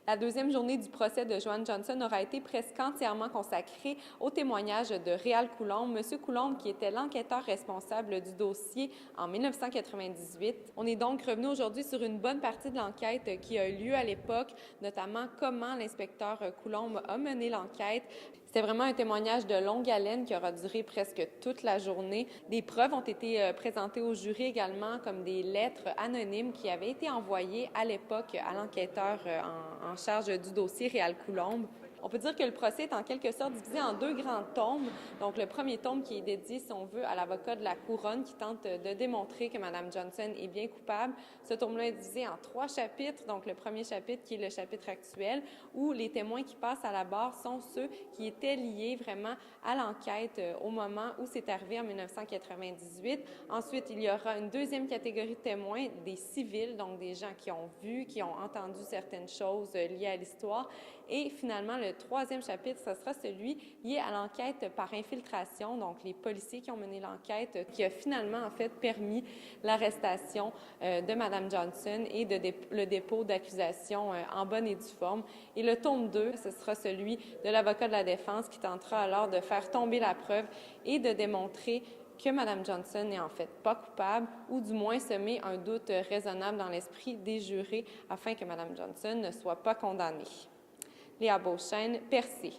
La deuxième journée du procès de Joanne Johnson aura été presque entièrement consacrée au témoignage de Réal Coulombe, M. Coulombe qui était l'enquêteur responsable du dossier en 1998. On est donc revenu aujourd'hui sur une bonne partie de l'enquête qui a eu lieu à l'époque, notamment comment l'inspecteur Coulombe a mené l'enquête. C'était vraiment un témoignage de longue haleine qui aura duré presque toute la journée. Des preuves ont été présentées au jury également, comme des lettres anonymes qui avaient été envoyées à l'époque à l'enquêteur en charge du dossier, Réal Coulombe. On peut dire que le procès est en quelque sorte divisé en deux grands tomes. Donc, le premier tome qui est dédié, si on veut, à l'avocat de la couronne qui tente de démontrer que Mme Johnson est bien coupable. Ce tome-là est divisé en 3 chapitres. Donc, le premier chapitre qui est le chapitre actuel où les témoins qui passent à la barre sont ceux qui étaient liés vraiment à l'enquête au moment où c'est arrivé en 1998. Ensuite, il y aura une deuxième catégorie de témoins, des civils, donc des gens qui ont vu, qui ont entendu certaines choses liées à l'histoire. Et finalement, le troisième chapitre, ce sera celui lié à l'enquête par infiltration, donc les policiers qui ont mené l'enquête, qui a finalement en fait permis l'arrestation de Mme Johnson et le dépôt d'accusation en bonne et due forme. Et le tome 2, ce sera celui de l'avocat de la défense qui tentera alors de faire tomber la preuve et de démontrer que Mme Johnson n'est en fait pas coupable ou du moins semer un doute raisonnable dans l'esprit des jurés afin que Mme Johnson ne soit pas condamnée. Léa Beauchesne, Percé.